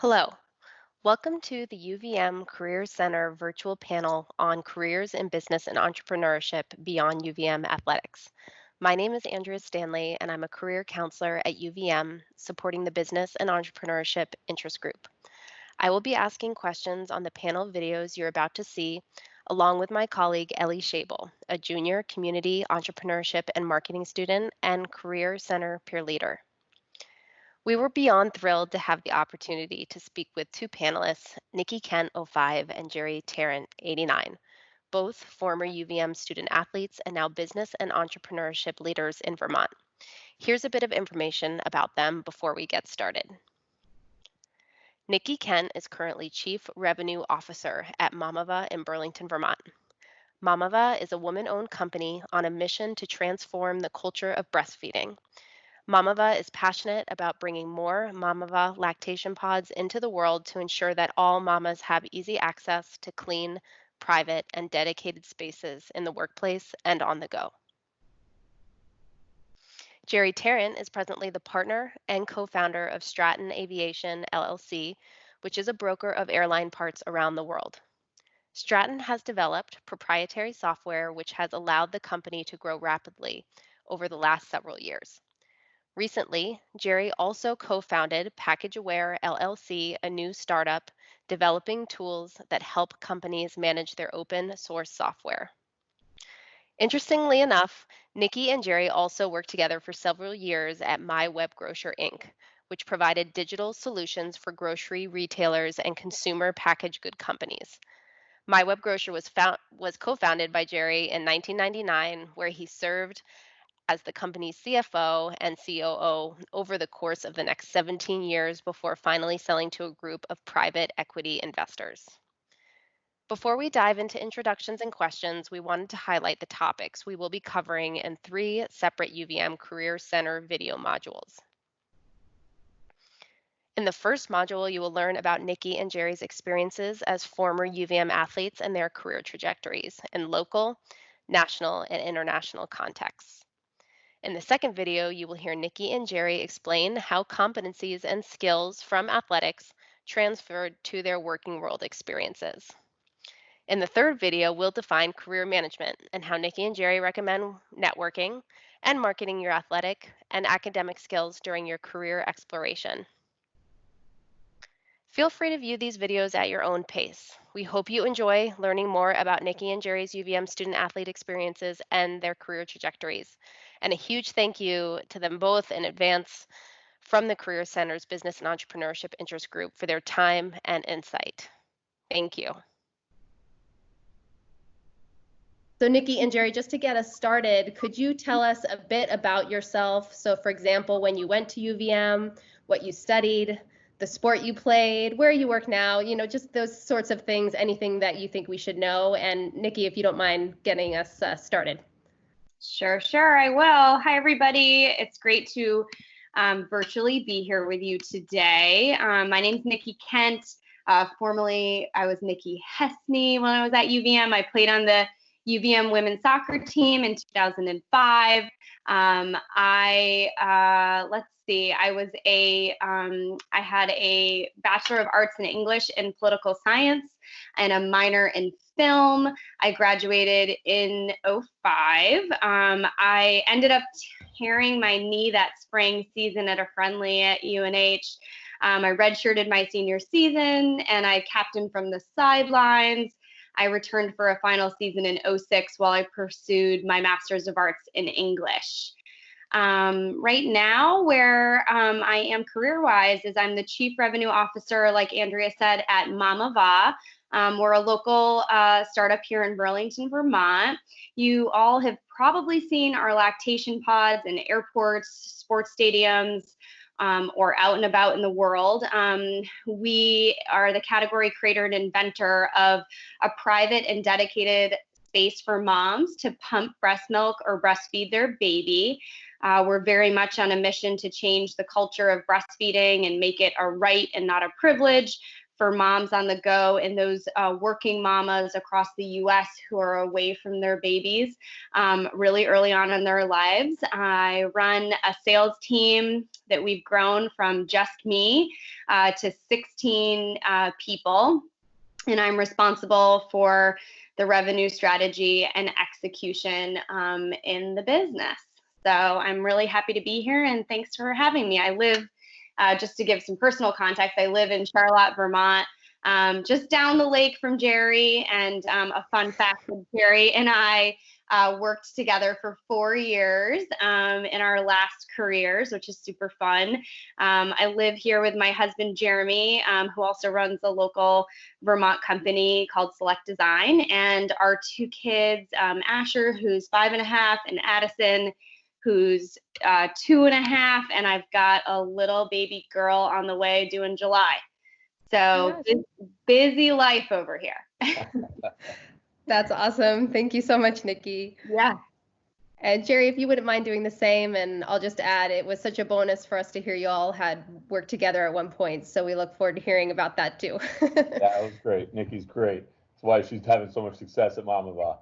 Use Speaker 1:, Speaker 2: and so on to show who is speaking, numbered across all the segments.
Speaker 1: Hello, welcome to the UVM Career Center virtual panel on careers in business and entrepreneurship beyond UVM athletics. My name is Andrea Stanley, and I'm a career counselor at UVM supporting the business and entrepreneurship interest group. I will be asking questions on the panel videos you're about to see, along with my colleague Ellie Schabel, a junior community entrepreneurship and marketing student and Career Center peer leader. We were beyond thrilled to have the opportunity to speak with two panelists, Nikkie Kent, 05, and Jerry Tarrant, 89, both former UVM student athletes and now business and entrepreneurship leaders in Vermont. Here's a bit of information about them before we get started. Nikkie Kent is currently Chief Revenue Officer at Mamava in Burlington, Vermont. Mamava is a woman-owned company on a mission to transform the culture of breastfeeding. Mamava is passionate about bringing more Mamava lactation pods into the world to ensure that all mamas have easy access to clean, private, and dedicated spaces in the workplace and on the go. Jerry Tarrant is presently the partner and co-founder of Stratton Aviation, LLC, which is a broker of airline parts around the world. Stratton has developed proprietary software which has allowed the company to grow rapidly over the last several years. Recently, Jerry also co-founded Package Aware LLC, a new startup developing tools that help companies manage their open source software. Interestingly enough, Nikkie and Jerry also worked together for several years at MyWebGrocer Inc., which provided digital solutions for grocery retailers and consumer packaged good companies. MyWebGrocer was co-founded by Jerry in 1999, where he served as the company's CFO and COO over the course of the next 17 years before finally selling to a group of private equity investors. Before we dive into introductions and questions, we wanted to highlight the topics we will be covering in 3 separate UVM Career Center video modules. In the first module, you will learn about Nikkie and Jerry's experiences as former UVM athletes and their career trajectories in local, national, and international contexts. In the second video, you will hear Nikkie and Jerry explain how competencies and skills from athletics transferred to their working world experiences. In the third video, we'll define career management and how Nikkie and Jerry recommend networking and marketing your athletic and academic skills during your career exploration. Feel free to view these videos at your own pace. We hope you enjoy learning more about Nikkie and Jerry's UVM student athlete experiences and their career trajectories. And a huge thank you to them both in advance from the Career Center's Business and Entrepreneurship Interest Group for their time and insight. Thank you. So Nikkie and Jerry, just to get us started, could you tell us a bit about yourself? So for example, when you went to UVM, what you studied, the sport you played, where you work now, just those sorts of things, anything that you think we should know. And Nikkie, if you don't mind getting us started.
Speaker 2: Sure, I will. Hi, everybody. It's great to virtually be here with you today. My name's Nikkie Kent. Formerly, I was Nikki Hesney when I was at UVM. I played on the UVM women's soccer team in 2005. I had a Bachelor of Arts in English and Political Science and a minor in film. I graduated in 05. I ended up tearing my knee that spring season at a friendly at UNH. I redshirted my senior season and I captained from the sidelines. I returned for a final season in 06 while I pursued my Master's of Arts in English. Right now, where I am career-wise is I'm the Chief Revenue Officer, like Andrea said, at Mamava. We're a local startup here in Burlington, Vermont. You all have probably seen our lactation pods in airports, sports stadiums, or out and about in the world. We are the category creator and inventor of a private and dedicated space for moms to pump breast milk or breastfeed their baby. We're very much on a mission to change the culture of breastfeeding and make it a right and not a privilege for moms on the go and those working mamas across the US who are away from their babies really early on in their lives. I run a sales team that we've grown from just me to 16 people, and I'm responsible for the revenue strategy and execution in the business. So I'm really happy to be here, and thanks for having me. I live, just to give some personal context, I live in Charlotte, Vermont, just down the lake from Jerry. And a fun fact with Jerry and I worked together for 4 years in our last careers, which is super fun. I live here with my husband, Jeremy, who also runs a local Vermont company called Select Design, and our 2 kids, Asher, who's 5.5, and Addison, who's 2.5, and I've got a little baby girl on the way due in July. So busy life over here.
Speaker 1: That's awesome. Thank you so much, Nikkie.
Speaker 2: Yeah.
Speaker 1: And Jerry, if you wouldn't mind doing the same, and I'll just add, it was such a bonus for us to hear you all had worked together at one point. So we look forward to hearing about that too.
Speaker 3: Yeah, it was great. Nikkie's great. That's why she's having so much success at Mamava.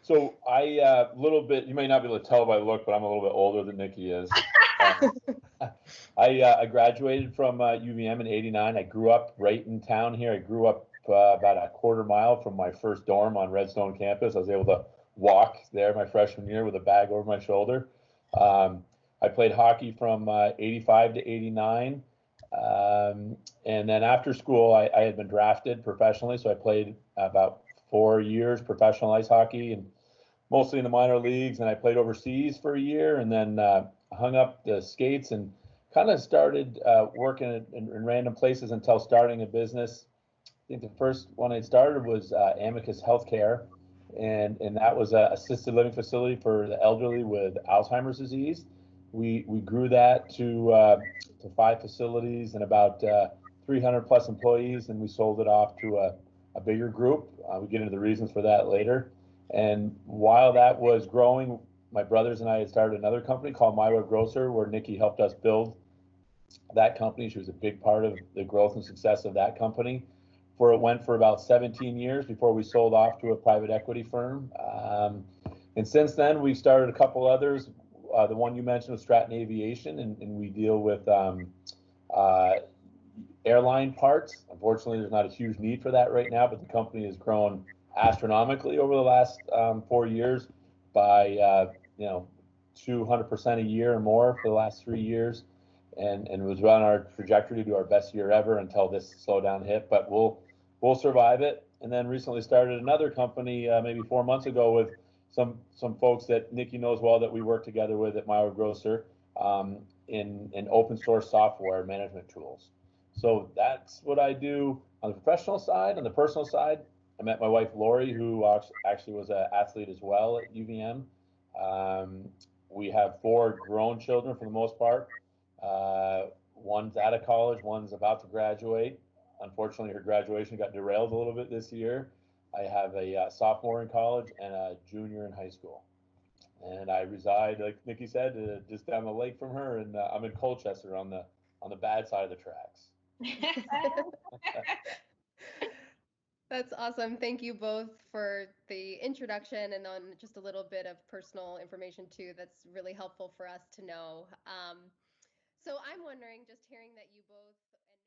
Speaker 3: So I, little bit, you may not be able to tell by the look, but I'm a little bit older than Nikkie is. I graduated from UVM in '89. I grew up right in town here. I grew up about a quarter mile from my first dorm on Redstone campus. I was able to walk there my freshman year with a bag over my shoulder. I played hockey from '85 to '89. And then after school, I had been drafted professionally. So I played about 4 years professional ice hockey, and mostly in the minor leagues. And I played overseas for a year, and then hung up the skates and kind of started working in random places until starting a business. I think the first one I started was Amicus Healthcare, and that was an assisted living facility for the elderly with Alzheimer's disease. We grew that to 5 facilities and about 300 plus employees, and we sold it off to a bigger group. We get into the reasons for that later. And while that was growing, my brothers and I had started another company called MyWebGrocer, where Nikkie helped us build that company. She was a big part of the growth and success of that company. It went for about 17 years before we sold off to a private equity firm. And since then, we've started a couple others. The one you mentioned was Stratton Aviation, and we deal with airline parts. Unfortunately, there's not a huge need for that right now, but the company has grown astronomically over the last 4 years by 200% a year or more for the last 3 years, and was on our trajectory to do our best year ever until this slowdown hit. But we'll survive it. And then recently started another company maybe 4 months ago with some folks that Nikkie knows well that we work together with at MyWebGrocer in open source software management tools. So that's what I do on the professional side. On the personal side, I met my wife Lori, who actually was an athlete as well at UVM. We have 4 grown children for the most part. One's out of college, one's about to graduate. Unfortunately, her graduation got derailed a little bit this year. I have a sophomore in college and a junior in high school. And I reside, like Nikkie said, just down the lake from her, and I'm in Colchester on the bad side of the tracks.
Speaker 1: That's awesome. Thank you both for the introduction and then just a little bit of personal information too. That's really helpful for us to know. So I'm wondering, just hearing that you both